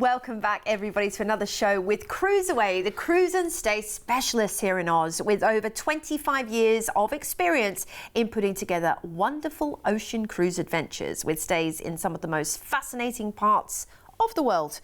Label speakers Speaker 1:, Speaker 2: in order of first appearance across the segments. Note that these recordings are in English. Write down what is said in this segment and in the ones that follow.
Speaker 1: Welcome back, everybody, to another show with CruiseAway, the cruise and stay specialists here in Oz, with over 25 years of experience in putting together wonderful ocean cruise adventures with stays in some of the most fascinating parts of the world.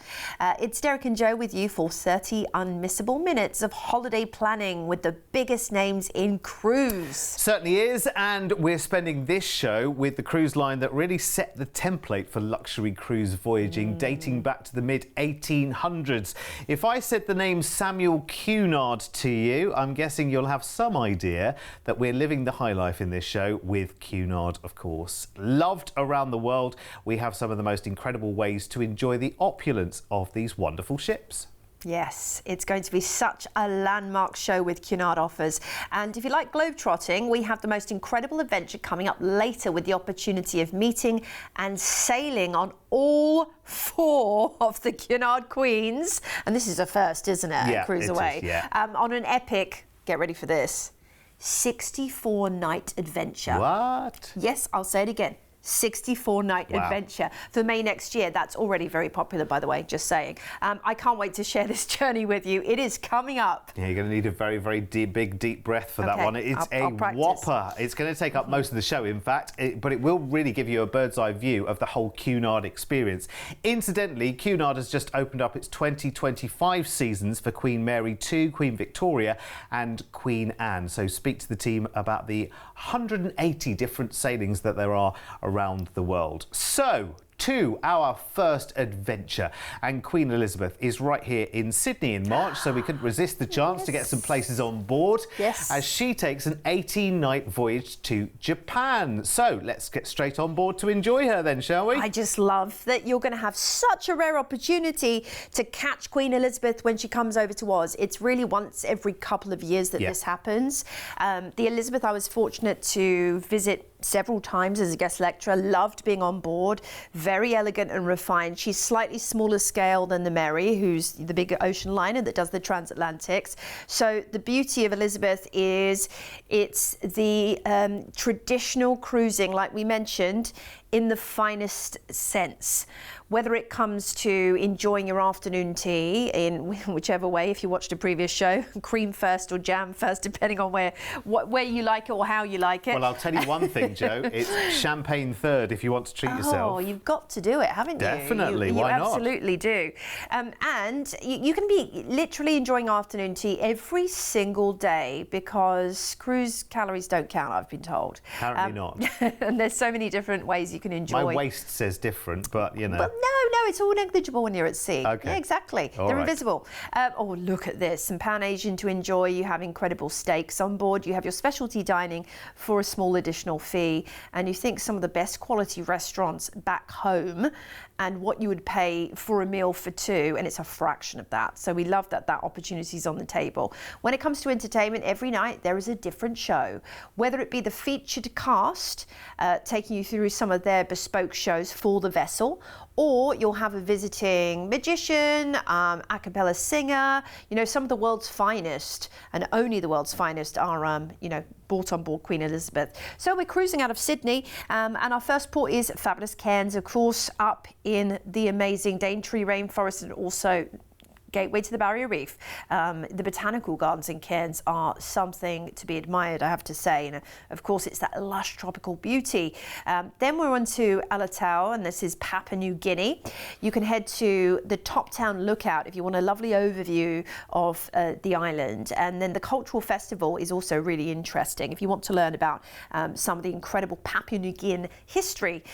Speaker 1: It's Derek and Joe with you for 30 unmissable minutes of holiday planning with the biggest names in cruise.
Speaker 2: Certainly is, and we're spending this show with the cruise line that really set the template for luxury cruise voyaging dating back to the mid-1800s. If I said the name Samuel Cunard to you, I'm guessing you'll have some idea that we're living the high life in this show with Cunard, of course. Loved around the world, we have some of the most incredible ways to enjoy the opulence of these wonderful ships.
Speaker 1: Yes, it's going to be such a landmark show with Cunard offers. And if you like globetrotting, we have the most incredible adventure coming up later with the opportunity of meeting and sailing on all 4 of the Cunard Queens. And this is a first, isn't it?
Speaker 2: Yeah,
Speaker 1: CruiseAway.
Speaker 2: it is, yeah.
Speaker 1: On an epic, get ready for this, 64-night adventure.
Speaker 2: What?
Speaker 1: Yes, I'll say it again. 64-night adventure for May next year. That's already very popular, by the way, just saying. I can't wait to share this journey with you. It is coming up.
Speaker 2: Yeah, you're going to need a very, very deep breath for that one. It's
Speaker 1: I'll practice.
Speaker 2: Whopper. It's going to take up most of the show, in fact, but it will really give you a bird's eye view of the whole Cunard experience. Incidentally, Cunard has just opened up its 2025 seasons for Queen Mary II, Queen Victoria and Queen Anne. So speak to the team about the 180 different sailings that there are around the world. So, to our first adventure, and Queen Elizabeth is right here in Sydney in March, so we couldn't resist the chance to get some places on board as she takes an 18-night voyage to Japan. So let's get straight on board to enjoy her then, shall we?
Speaker 1: I just love that you're going to have such a rare opportunity to catch Queen Elizabeth when she comes over to Oz. It's really once every couple of years that this happens. The Elizabeth I was fortunate to visit several times as a guest lecturer, loved being on board, very elegant and refined. She's slightly smaller scale than the Mary, who's the bigger ocean liner that does the transatlantics. So the beauty of Elizabeth is it's the traditional cruising, like we mentioned, in the finest sense. Whether it comes to enjoying your afternoon tea in whichever way, if you watched a previous show, cream first or jam first, depending on where you like it or how you like it.
Speaker 2: Well, I'll tell you one thing, Joe, it's champagne third if you want to treat yourself.
Speaker 1: Oh, you've got to do it, haven't you?
Speaker 2: Definitely, why not?
Speaker 1: You absolutely do. And you can be literally enjoying afternoon tea every single day because cruise calories don't count, I've been told.
Speaker 2: Apparently not.
Speaker 1: And there's so many different ways you can enjoy.
Speaker 2: My waist says different, but you know.
Speaker 1: But no, it's all negligible when you're at sea.
Speaker 2: Okay.
Speaker 1: Yeah, exactly. They're invisible. Oh, look at this. Some Pan Asian to enjoy. You have incredible steaks on board. You have your specialty dining for a small additional fee. And you think some of the best quality restaurants back home and what you would pay for a meal for 2, and it's a fraction of that. So we love that opportunity is on the table. When it comes to entertainment, every night there is a different show, whether it be the featured cast taking you through some of their bespoke shows for the vessel, or you'll have a visiting magician, a cappella singer. You know, some of the world's finest, and only the world's finest, are brought on board Queen Elizabeth. So we're cruising out of Sydney, and our first port is fabulous Cairns, of course, up in the amazing Daintree rainforest, and also gateway to the Barrier Reef. The botanical gardens in Cairns are something to be admired, I have to say. And of course, it's that lush tropical beauty. Then we're on to Alatau, and this is Papua New Guinea. You can head to the Top Town Lookout if you want a lovely overview of the island. And then the Cultural Festival is also really interesting if you want to learn about some of the incredible Papua New Guinean history.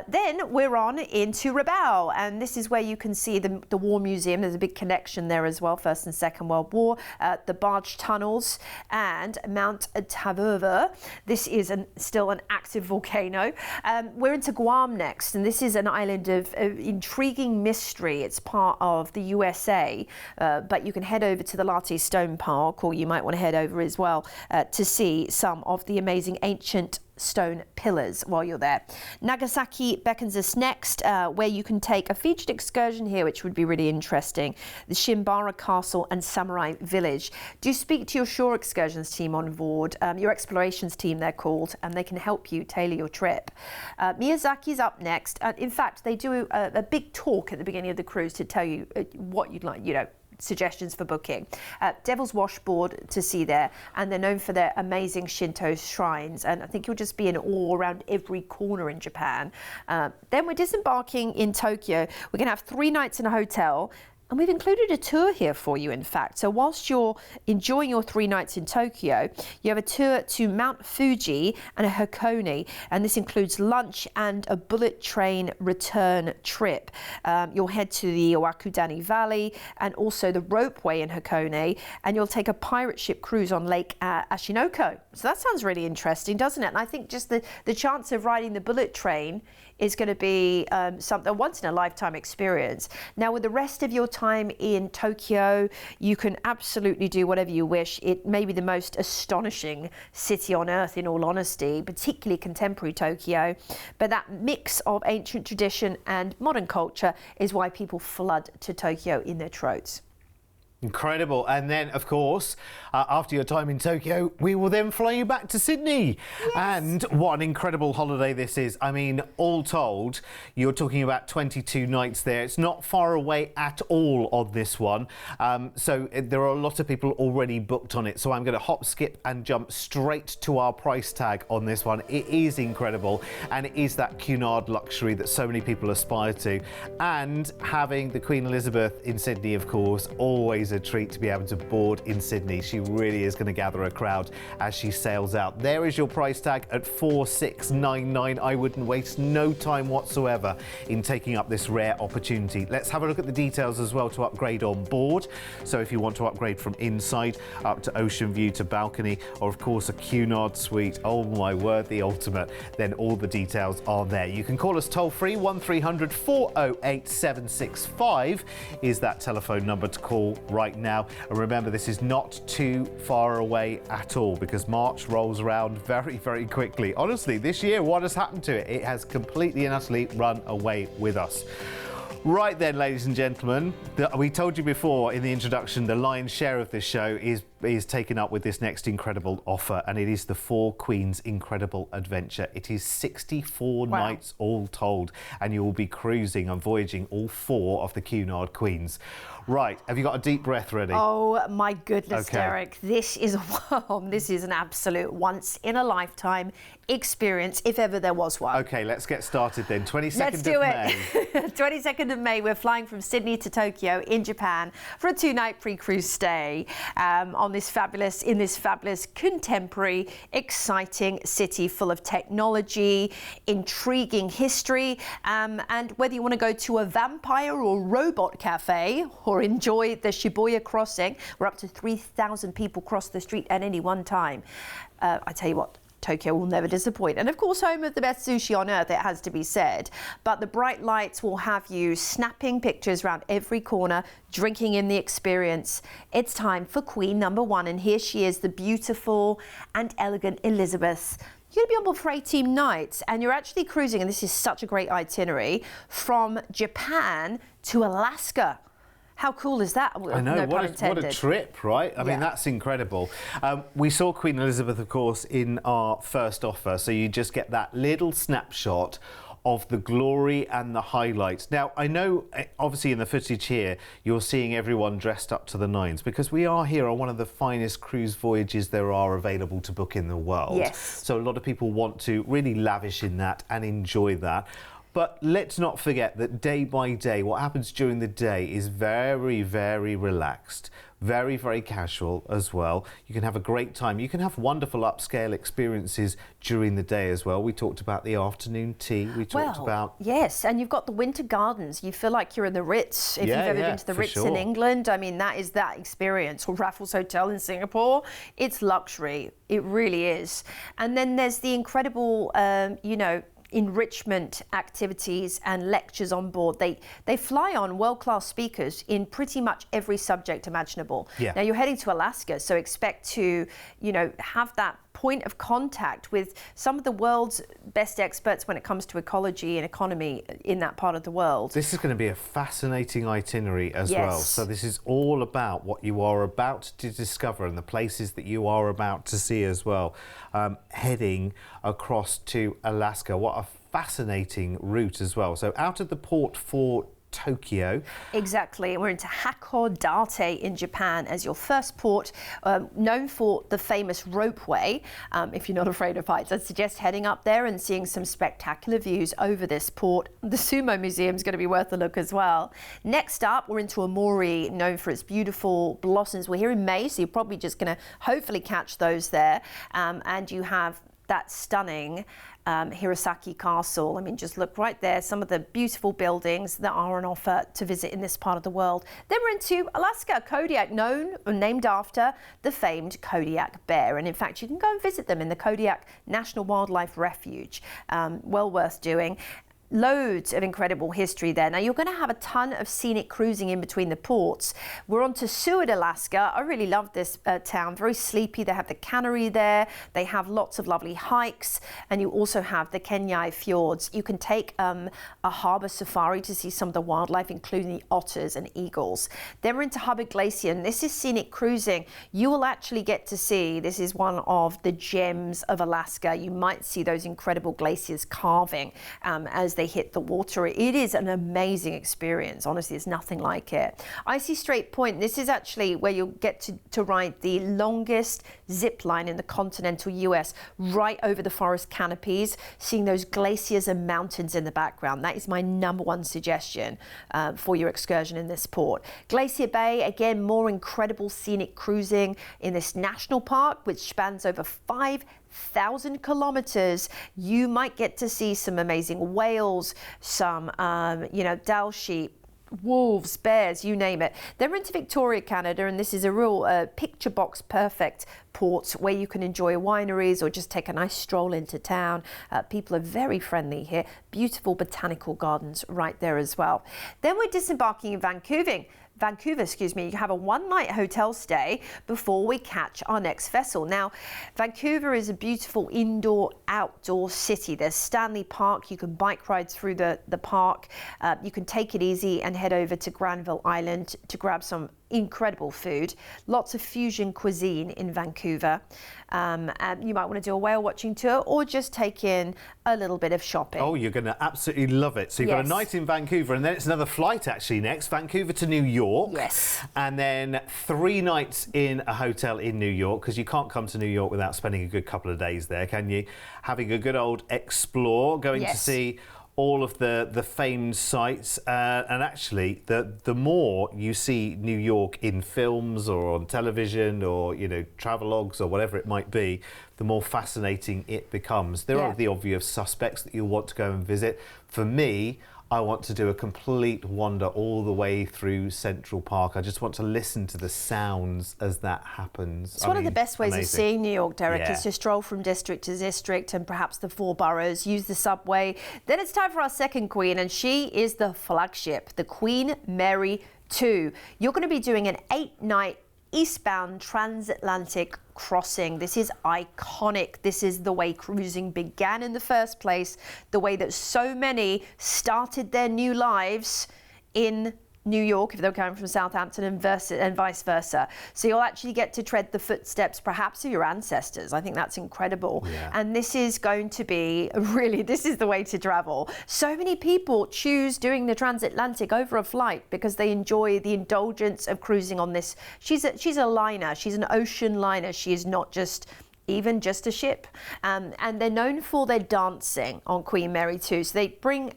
Speaker 1: Then we're on into Rabaul, and this is where you can see the War Museum. There's a big connection there as well, First and Second World War, the barge tunnels and Mount Tavurva. This is still an active volcano. We're into Guam next, and this is an island of intriguing mystery. It's part of the USA, but you can head over to the Latte Stone Park, or you might want to head over as well to see some of the amazing ancient stone pillars while you're there. Nagasaki beckons us next, where you can take a featured excursion here, which would be really interesting. The Shimbara Castle and Samurai Village. Do speak to your shore excursions team on board, your explorations team they're called, and they can help you tailor your trip. Miyazaki's up next. In fact, they do a big talk at the beginning of the cruise to tell you what you'd like, suggestions for booking. Devil's Washboard to see there, and they're known for their amazing Shinto shrines, and I think you'll just be in awe around every corner in Japan. Then we're disembarking in Tokyo. We're going to have 3 nights in a hotel. And we've included a tour here for you, in fact. So whilst you're enjoying your 3 nights in Tokyo, you have a tour to Mount Fuji and a Hakone. And this includes lunch and a bullet train return trip. You'll head to the Iwakudani Valley and also the ropeway in Hakone. And you'll take a pirate ship cruise on Lake Ashinoko. So that sounds really interesting, doesn't it? And I think just the chance of riding the bullet train is going to be something, a once-in-a-lifetime experience. Now, with the rest of your time in Tokyo, you can absolutely do whatever you wish. It may be the most astonishing city on earth, in all honesty, particularly contemporary Tokyo. But that mix of ancient tradition and modern culture is why people flood to Tokyo in their troves.
Speaker 2: Incredible. And then, of course, after your time in Tokyo, we will then fly you back to Sydney. Yes. And what an incredible holiday this is. I mean, all told, you're talking about 22 nights there. It's not far away at all on this one. So there are a lot of people already booked on it. So I'm going to hop, skip and jump straight to our price tag on this one. It is incredible. And it is that Cunard luxury that so many people aspire to. And having the Queen Elizabeth in Sydney, of course, always a treat to be able to board in Sydney. She really is going to gather a crowd as she sails out. There is your price tag at $4,699. I wouldn't waste no time whatsoever in taking up this rare opportunity. Let's have a look at the details as well to upgrade on board. So if you want to upgrade from inside up to ocean view to balcony, or of course a Cunard suite, oh my word, the ultimate, then all the details are there. You can call us toll free. 1300 408 765 is that telephone number to call right now. And remember, this is not too far away at all, because March rolls around very, very quickly. Honestly, this year, what has happened to it? It has completely and utterly run away with us. Right then, ladies and gentlemen, we told you before in the introduction, the lion's share of this show is taken up with this next incredible offer, and it is the Four Queens Incredible Adventure. It is 64 nights all told, and you will be cruising and voyaging all 4 of the Cunard Queens. Right, have you got a deep breath ready?
Speaker 1: Oh my goodness, okay. Derek, this is an absolute once-in-a-lifetime experience, if ever there was one.
Speaker 2: Okay, let's get started then. 22nd
Speaker 1: Let's do
Speaker 2: of
Speaker 1: it.
Speaker 2: May.
Speaker 1: 22nd of May, we're flying from Sydney to Tokyo in Japan for a 2-night pre-cruise stay in this fabulous, contemporary, exciting city full of technology, intriguing history, and whether you want to go to a vampire or robot cafe or enjoy the Shibuya crossing, where up to 3,000 people cross the street at any one time. I tell you what, Tokyo will never disappoint. And of course, home of the best sushi on earth, it has to be said. But the bright lights will have you snapping pictures around every corner, drinking in the experience. It's time for Queen number 1. And here she is, the beautiful and elegant Elizabeth. You're going to be on board for 18 nights, and you're actually cruising, and this is such a great itinerary, from Japan to Alaska. How cool is that?
Speaker 2: I know,
Speaker 1: no
Speaker 2: what a trip, right? I mean, that's incredible. We saw Queen Elizabeth, of course, in our first offer, so you just get that little snapshot of the glory and the highlights. Now, I know, obviously, in the footage here, you're seeing everyone dressed up to the nines, because we are here on one of the finest cruise voyages there are available to book in the world.
Speaker 1: Yes.
Speaker 2: So a lot of people want to really lavish in that and enjoy that. But let's not forget that day by day, what happens during the day is very, very relaxed, very, very casual as well. You can have a great time. You can have wonderful upscale experiences during the day as well. We talked about the afternoon tea. We talked about...
Speaker 1: Yes, and you've got the winter gardens. You feel like you're in the Ritz. If you've ever been to the Ritz in England, I mean, that is that experience. Or Raffles Hotel in Singapore. It's luxury. It really is. And then there's the incredible, enrichment activities and lectures on board. They fly on world-class speakers in pretty much every subject imaginable.
Speaker 2: Yeah.
Speaker 1: Now you're heading to Alaska, so expect to, have that point of contact with some of the world's best experts when it comes to ecology and economy in that part of the world.
Speaker 2: This is going to be a fascinating itinerary as
Speaker 1: Yes.
Speaker 2: well. So this is all about what you are about to discover and the places that you are about to see as well. Heading across to Alaska. What a fascinating route as well. So out of the port for Tokyo.
Speaker 1: Exactly. We're into Hakodate in Japan as your first port, known for the famous ropeway. If you're not afraid of heights, I'd suggest heading up there and seeing some spectacular views over this port. The Sumo Museum is going to be worth a look as well. Next up, we're into Omori, known for its beautiful blossoms. We're here in May, so you're probably just going to hopefully catch those there. And you have that stunning Hirosaki Castle. I mean, just look right there, some of the beautiful buildings that are on offer to visit in this part of the world. Then we're into Alaska, Kodiak, named after the famed Kodiak bear. And in fact, you can go and visit them in the Kodiak National Wildlife Refuge. Well worth doing. Loads of incredible history there. Now, you're going to have a ton of scenic cruising in between the ports. We're on to Seward, Alaska. I really love this town. Very sleepy. They have the cannery there. They have lots of lovely hikes. And you also have the Kenai fjords. You can take a harbour safari to see some of the wildlife, including the otters and eagles. Then we're into Hubbard Glacier, and this is scenic cruising. You will actually get to see, this is one of the gems of Alaska. You might see those incredible glaciers carving as they hit the water. It is an amazing experience. Honestly, there's nothing like it. Icy Strait Point, this is actually where you'll get to ride the longest zip line in the continental US, right over the forest canopies, seeing those glaciers and mountains in the background. That is my #1 suggestion for your excursion in this port. Glacier Bay, again, more incredible scenic cruising in this national park, which spans over 5,000 kilometers. You might get to see some amazing whales, some, Dall sheep, wolves, bears, you name it. Then we're into Victoria, Canada, and this is a real picture box perfect port where you can enjoy wineries or just take a nice stroll into town. People are very friendly here. Beautiful botanical gardens right there as well. Then we're disembarking in Vancouver, you have a one-night hotel stay before we catch our next vessel. Now, Vancouver is a beautiful indoor-outdoor city. There's Stanley Park. You can bike ride through the park. You can take it easy and head over to Granville Island to grab some incredible food. Lots of fusion cuisine in Vancouver. And you might want to do a whale watching tour or just take in a little bit of shopping.
Speaker 2: Oh, you're going to absolutely love it. So you've got a night in Vancouver, and then it's another flight actually next, Vancouver to New York.
Speaker 1: Yes.
Speaker 2: And then 3 nights in a hotel in New York, because you can't come to New York without spending a good couple of days there, can you? Having a good old explore, going to see all of the famed sites, and actually the more you see New York in films or on television or travelogues or whatever it might be, the more fascinating it becomes. There are the obvious suspects that you'll want to go and visit. For me, I want to do a complete wander all the way through Central Park. I just want to listen to the sounds as that happens.
Speaker 1: It's one of the best ways of seeing New York, Derek, is to stroll from district to district and perhaps the 4 boroughs, use the subway. Then it's time for our second queen, and she is the flagship, the Queen Mary 2. You're going to be doing an 8-night eastbound transatlantic crossing. This is iconic. This is the way cruising began in the first place, the way that so many started their new lives in New York if they're coming from Southampton and vice versa. So you'll actually get to tread the footsteps perhaps of your ancestors. I think that's incredible. And this is going to be this is the way to travel. So many people choose doing the transatlantic over a flight because they enjoy the indulgence of cruising on this. She's a liner. She's an ocean liner. She is not just a ship, and they're known for their dancing on Queen Mary 2. So they bring,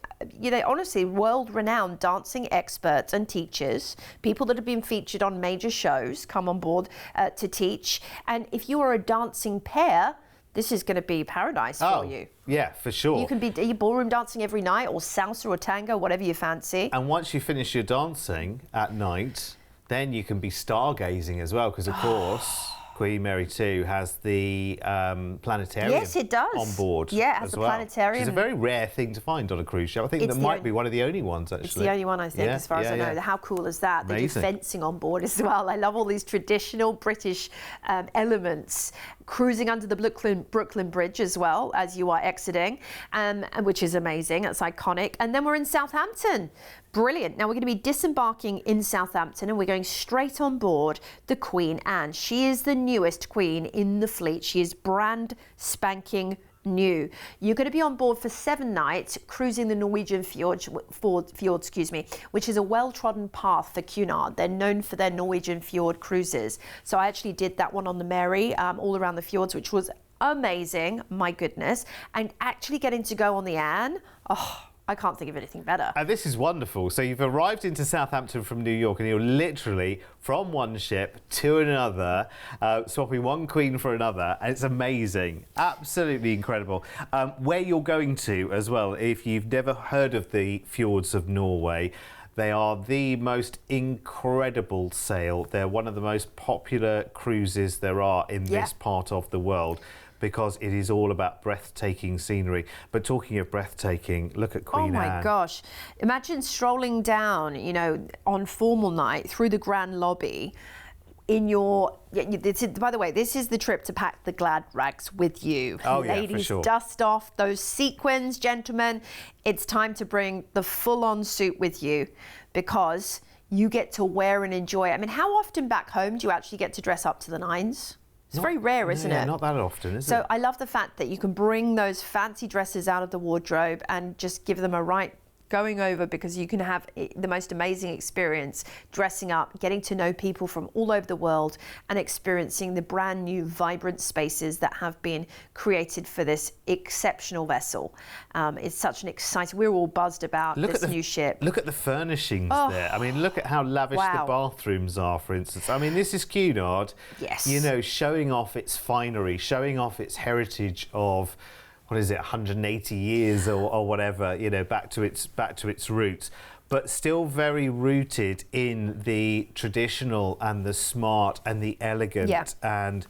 Speaker 1: honestly, world-renowned dancing experts and teachers, people that have been featured on major shows, come on board to teach. And if you are a dancing pair, this is going to be paradise for you.
Speaker 2: Yeah, for sure.
Speaker 1: You can be ballroom dancing every night, or salsa or tango, whatever you fancy.
Speaker 2: And once you finish your dancing at night, then you can be stargazing as well, because of course Queen Mary 2 has the planetarium.
Speaker 1: Yes, it does.
Speaker 2: On board.
Speaker 1: Yeah, it has the planetarium.
Speaker 2: It's a very rare thing to find on a cruise ship. I think that might be one of the only ones, actually.
Speaker 1: It's the only one, I think, as far as I know. How cool is that? They do fencing on board as well. I love all these traditional British elements. cruising under the Brooklyn Bridge as well as you are exiting, which is amazing. That's iconic. And then we're in Southampton. Brilliant. Now we're going to be disembarking in Southampton and we're going straight on board the Queen Anne. She is the newest queen in the fleet. She is brand spanking new. You're going to be on board for 7 nights, cruising the Norwegian fjord, which is a well-trodden path for Cunard. They're known for their Norwegian fjord cruises. So I actually did that one on the Mary, all around the fjords, which was amazing, my goodness. And actually getting to go on the Anne, oh, I can't think of anything better.
Speaker 2: This is wonderful. So you've arrived into Southampton from New York and you're literally from one ship to another, swapping one queen for another. And it's amazing. Absolutely incredible. Where you're going to as well, if you've never heard of the fjords of Norway, they are the most incredible sail. They're one of the most popular cruises there are in this part of the world, because it is all about breathtaking scenery. But talking of breathtaking, look at Queen Anne.
Speaker 1: Oh my gosh. Imagine strolling down, you know, on formal night through the grand lobby in your... by the way, this is the trip to pack the glad rags with you.
Speaker 2: Oh,
Speaker 1: Ladies,
Speaker 2: yeah, for sure.
Speaker 1: Dust off those sequins, gentlemen. It's time to bring the full-on suit with you, because you get to wear and enjoy it. I mean, how often back home do you actually get to dress up to the nines? It's very rare, isn't it?
Speaker 2: Not that often, is it?
Speaker 1: So I love the fact that you can bring those fancy dresses out of the wardrobe and just give them a right going over, because you can have the most amazing experience dressing up, getting to know people from all over the world and experiencing the brand new vibrant spaces that have been created for this exceptional vessel. It's such an exciting... We're all buzzed about this new ship.
Speaker 2: Look at the furnishings there. I mean, look at how lavish the bathrooms are, for instance. I mean, this is Cunard, you know, showing off its finery, showing off its heritage of... what is it, 180 years or whatever, you know, back to its roots, but still very rooted in the traditional and the smart and the elegant, and,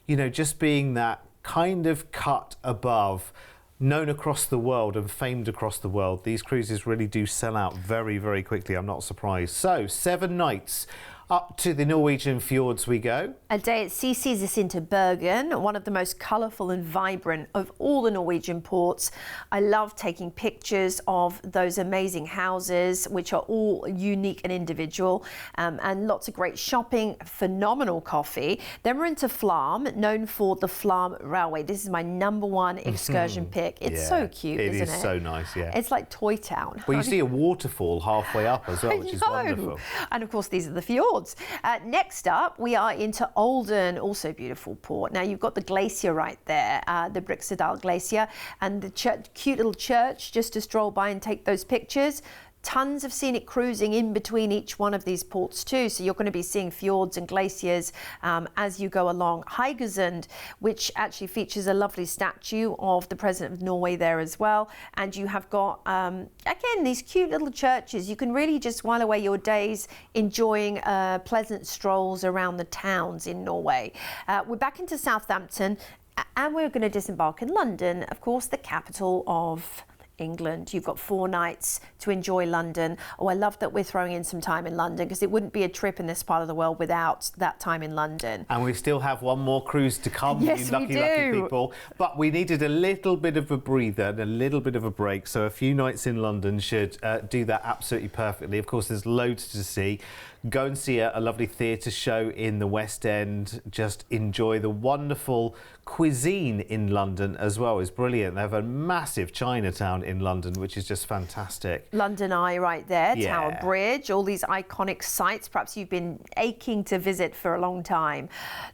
Speaker 2: you know, just being that kind of cut above, known across the world and famed across the world. These cruises really do sell out very, very quickly. I'm not surprised. So 7 nights. Up to the Norwegian fjords we go.
Speaker 1: A day at sea sees us into Bergen, one of the most colourful and vibrant of all the Norwegian ports. I love taking pictures of those amazing houses, which are all unique and individual, and lots of great shopping, phenomenal coffee. Then we're into Flam, known for the Flam Railway. This is my #1 excursion pick. It's so cute, isn't it?
Speaker 2: It is so nice, yeah.
Speaker 1: It's like Toy Town.
Speaker 2: Well, you see a waterfall halfway up as well, which is wonderful.
Speaker 1: And of course, these are the fjords. Next up, we are into Olden, also beautiful port. Now, you've got the glacier right there, the Brixedal Glacier, and the cute little church just to stroll by and take those pictures. Tons of scenic cruising in between each one of these ports too, so you're going to be seeing fjords and glaciers as you go along. Haugesund, which actually features a lovely statue of the President of Norway there as well, and you have got again these cute little churches. You can really just while away your days enjoying pleasant strolls around the towns in Norway. We're back into Southampton, and we're going to disembark in London, of course, the capital of England. You've got 4 nights to enjoy London. Oh, I love that we're throwing in some time in London, because it wouldn't be a trip in this part of the world without that time in London.
Speaker 2: And we still have one more cruise to come,
Speaker 1: yes,
Speaker 2: you lucky people. But we needed a little bit of a breather and a little bit of a break, so a few nights in London should do that absolutely perfectly. Of course, there's loads to see. Go and see a lovely theatre show in the West End. Just enjoy the wonderful cuisine in London as well. It's brilliant. They have a massive Chinatown in London, which is just fantastic.
Speaker 1: London Eye right there, Tower Bridge, all these iconic sites perhaps you've been aching to visit for a long time.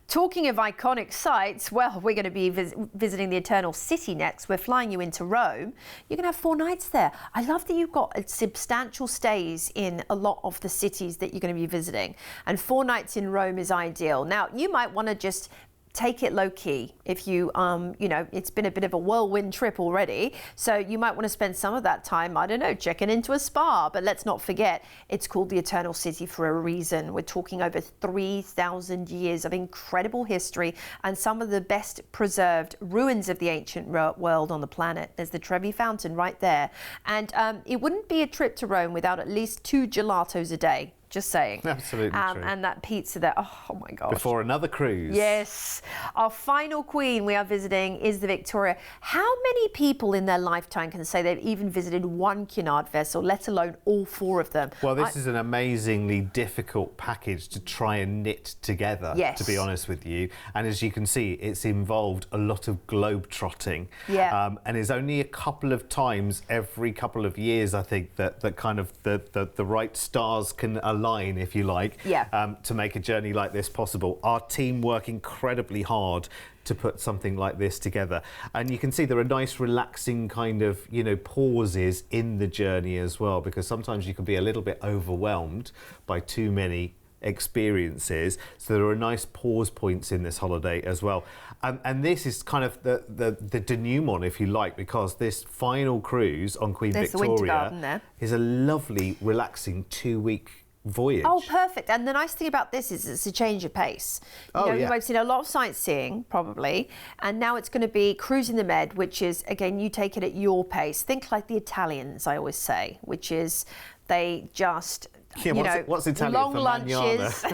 Speaker 1: Talking of iconic sites, well, we're going to be visiting the Eternal City next. We're flying you into Rome. You're going to have 4 nights there. I love that you've got substantial stays in a lot of the cities that you're going to be visiting, and 4 nights in Rome is ideal. Now, you might want to just take it low key if you you know, it's been a bit of a whirlwind trip already, so you might want to spend some of that time, I don't know, checking into a spa. But let's not forget, it's called the Eternal City for a reason. We're talking over 3,000 years of incredible history and some of the best preserved ruins of the ancient world on the planet. There's the Trevi Fountain right there, and it wouldn't be a trip to Rome without at least 2 gelatos a day. Just saying.
Speaker 2: Absolutely true.
Speaker 1: And that pizza there, oh my gosh.
Speaker 2: Before another cruise.
Speaker 1: Yes. Our final queen we are visiting is the Victoria. How many people in their lifetime can say they've even visited one Cunard vessel, let alone all 4 of them?
Speaker 2: Well, this is an amazingly difficult package to try and knit together,
Speaker 1: yes,
Speaker 2: to be honest with you. And as you can see, it's involved a lot of globe trotting.
Speaker 1: Yeah.
Speaker 2: And it's only a couple of times every couple of years, I think, that kind of the right stars can align, if you like,
Speaker 1: yeah,
Speaker 2: to make a journey like this possible. Our team work incredibly hard to put something like this together, and you can see there are nice relaxing kind of, you know, pauses in the journey as well, because sometimes you can be a little bit overwhelmed by too many experiences, so there are nice pause points in this holiday as well. And this is kind of the denouement, if you like, because this final cruise on Queen
Speaker 1: There's the Winter Garden
Speaker 2: Victoria
Speaker 1: there.
Speaker 2: is a lovely relaxing 2-week voyage.
Speaker 1: Oh, perfect. And the nice thing about this is it's a change of pace. You know, you've seen a lot of sightseeing, probably, and now it's going to be cruising the Med, which is, again, you take it at your pace. Think like the Italians, I always say, which is they just...
Speaker 2: Yeah, what's Italian
Speaker 1: long
Speaker 2: for
Speaker 1: lunches,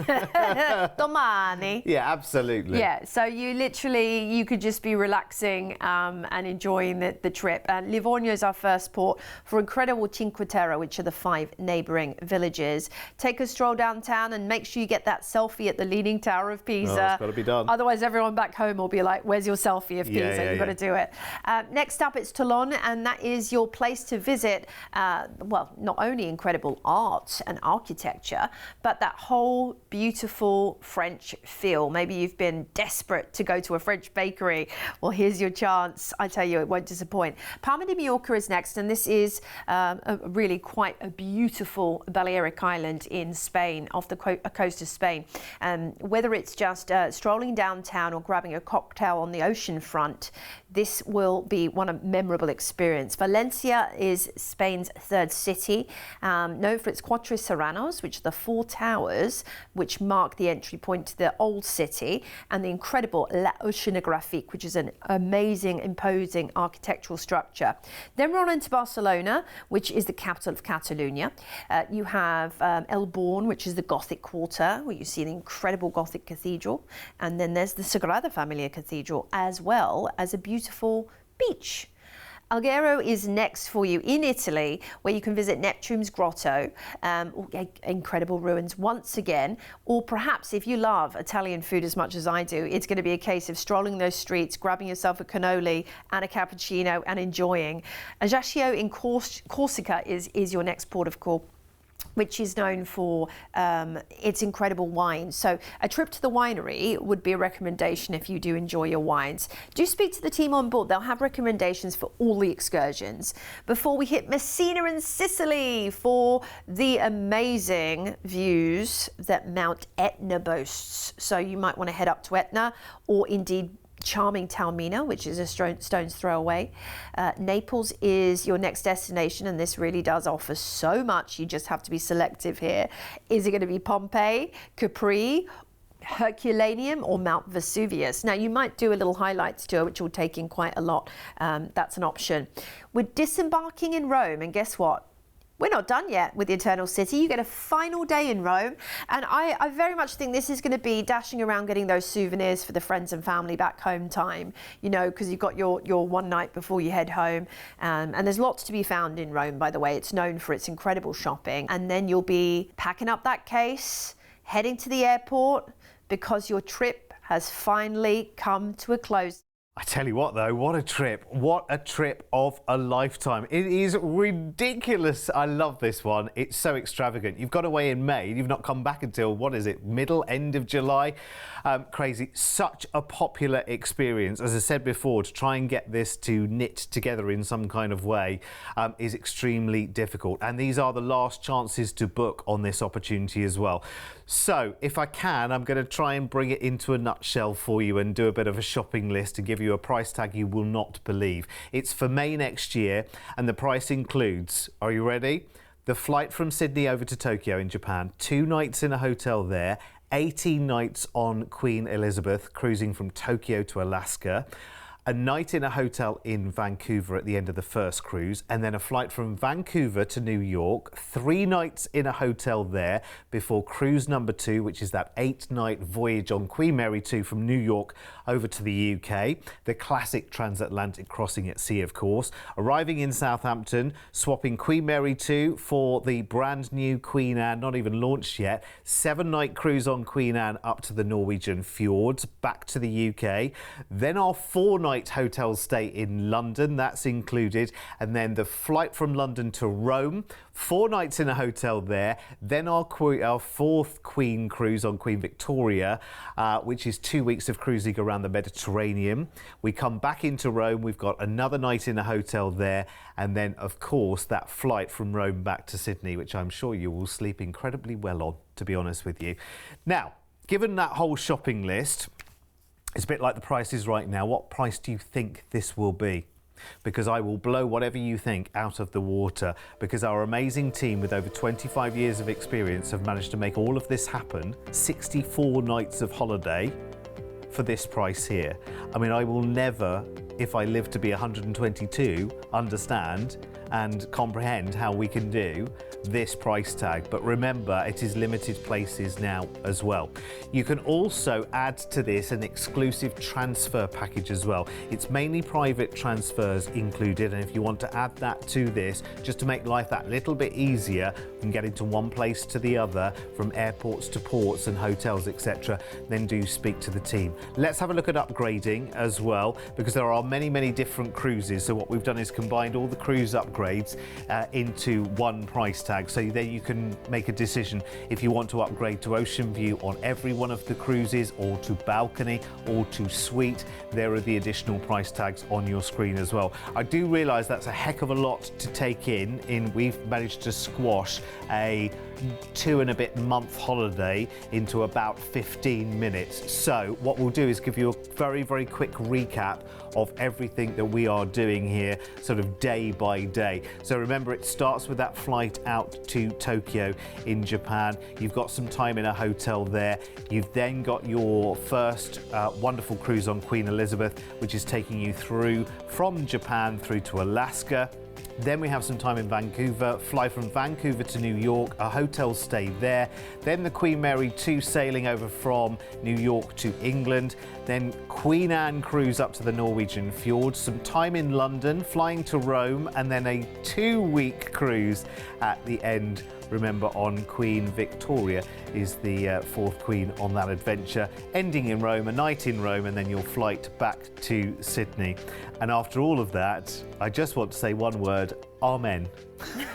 Speaker 1: domani.
Speaker 2: Yeah, absolutely.
Speaker 1: Yeah, so you could just be relaxing and enjoying the trip. And Livorno is our first port for incredible Cinque Terre, which are the 5 neighbouring villages. Take a stroll downtown and make sure you get that selfie at the Leaning Tower of Pisa.
Speaker 2: Oh, it's got to be done.
Speaker 1: Otherwise, everyone back home will be like, where's your selfie of Pisa? You've got to do it. Next up, it's Toulon, and that is your place to visit, well, not only incredible art and architecture, but that whole beautiful French feel. Maybe you've been desperate to go to a French bakery. Well, here's your chance. I tell you, it won't disappoint. Palma de Mallorca is next, and this is really quite a beautiful Balearic island in Spain, off the coast of Spain. Whether it's just strolling downtown or grabbing a cocktail on the ocean front, this will be one memorable experience. Valencia is Spain's 3rd city, known for its Cuatro Serranos, which are the 4 towers which mark the entry point to the old city, and the incredible La Oceanographique, which is an amazing, imposing architectural structure. Then we're on into Barcelona, which is the capital of Catalonia. You have El Born, which is the Gothic quarter, where you see an incredible Gothic cathedral, and then there's the Sagrada Familia Cathedral, as well as a beautiful beach. Alghero is next for you in Italy, where you can visit Neptune's Grotto, incredible ruins once again, or perhaps if you love Italian food as much as I do, it's going to be a case of strolling those streets, grabbing yourself a cannoli and a cappuccino and enjoying. Ajaccio in Corsica is your next port of call, which is known for its incredible wine. So a trip to the winery would be a recommendation if you do enjoy your wines. Do speak to the team on board. They'll have recommendations for all the excursions. Before we hit Messina and Sicily for the amazing views that Mount Etna boasts. So you might want to head up to Etna, or indeed charming Taormina, which is a stone's throw away. Naples is your next destination, and this really does offer so much. You just have to be selective here. Is it going to be Pompeii, Capri, Herculaneum, or Mount Vesuvius? Now, you might do a little highlights tour, which will take in quite a lot. That's an option. We're disembarking in Rome, and guess what? We're not done yet with the Eternal City. You get a final day in Rome, and I very much think this is going to be dashing around getting those souvenirs for the friends and family back home time, you know, because you've got your one night before you head home. And there's lots to be found in Rome, by the way. It's known for its incredible shopping. And then you'll be packing up that case, heading to the airport, because your trip has finally come to a close.
Speaker 2: I tell you what, though, what a trip of a lifetime. It is ridiculous. I love this one. It's so extravagant. You've got away in May. You've not come back until, what is it, end of July? Crazy. Such a popular experience. As I said before, to try and get this to knit together in some kind of way is extremely difficult. And these are the last chances to book on this opportunity as well. So if I can, I'm going to try and bring it into a nutshell for you and do a bit of a shopping list and give you a price tag you will not believe. It's for May next year, and the price includes, are you ready? The flight from Sydney over to Tokyo in Japan, 2 nights in a hotel there, 18 nights on Queen Elizabeth, cruising from Tokyo to Alaska, a night in a hotel in Vancouver at the end of the first cruise, and then a flight from Vancouver to New York, 3 nights in a hotel there before cruise number 2, which is that 8-night voyage on Queen Mary 2 from New York over to the UK, the classic transatlantic crossing at sea, of course, arriving in Southampton, swapping Queen Mary 2 for the brand new Queen Anne, not even launched yet, 7-night cruise on Queen Anne up to the Norwegian fjords, back to the UK, then our 4-night hotel stay in London, that's included, and then the flight from London to Rome, 4 nights in a hotel there, then our 4th Queen cruise on Queen Victoria, which is 2 weeks of cruising around the Mediterranean. We come back into Rome, we've got another night in a hotel there, and then of course that flight from Rome back to Sydney, which I'm sure you will sleep incredibly well on, to be honest with you. Now, given that whole shopping list, it's a bit like the Price is Right now. What price do you think this will be? Because I will blow whatever you think out of the water, because our amazing team with over 25 years of experience have managed to make all of this happen. 64 nights of holiday for this price here. I mean, I will never, if I live to be 122, understand and comprehend how we can do this price tag, but remember, it is limited places now as well. You can also add to this an exclusive transfer package as well. It's mainly private transfers included, and if you want to add that to this, just to make life that little bit easier from getting to one place to the other, from airports to ports and hotels, etc., then do speak to the team. Let's have a look at upgrading as well, because there are many different cruises. So what we've done is combined all the cruise upgrades into one price tag, so then you can make a decision if you want to upgrade to ocean view on every one of the cruises, or to balcony, or to suite. There are the additional price tags on your screen as well. I do realise that's a heck of a lot to take in. We've managed to squash a 2 and a bit month holiday into about 15 minutes. So what we'll do is give you a very quick recap of everything that we are doing here, sort of day by day. So remember, it starts with that flight out to Tokyo in Japan. You've got some time in a hotel there. You've then got your first wonderful cruise on Queen Elizabeth, which is taking you through from Japan through to Alaska. Then we have some time in Vancouver, fly from Vancouver to New York, a hotel stay there. Then the Queen Mary 2 sailing over from New York to England. Then Queen Anne cruise up to the Norwegian fjords, some time in London, flying to Rome, and then a 2-week cruise at the end. Remember, on Queen Victoria is the 4th Queen on that adventure, ending in Rome, a night in Rome, and then your flight back to Sydney. And after all of that, I just want to say one word: Amen.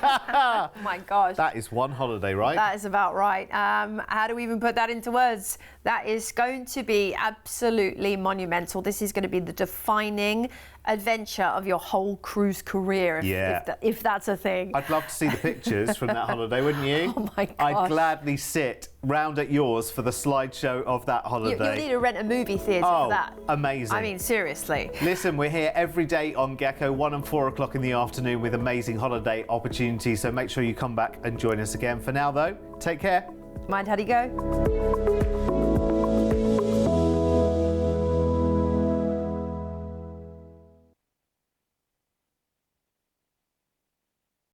Speaker 1: Oh my gosh.
Speaker 2: That is one holiday, right?
Speaker 1: That is about right. How do we even put that into words? That is going to be absolutely monumental. This is going to be the defining adventure of your whole cruise career, if that's a thing.
Speaker 2: I'd love to see the pictures from that holiday, wouldn't you?
Speaker 1: Oh my gosh.
Speaker 2: I'd gladly sit round at yours for the slideshow of that holiday.
Speaker 1: You need to rent a movie theatre for that.
Speaker 2: Amazing.
Speaker 1: I mean, seriously.
Speaker 2: Listen, we're here every day on Gecko, 1 and 4 o'clock in the afternoon, with amazing holiday opportunities, so make sure you come back and join us again. For now though, take care.
Speaker 1: Mind how do you go?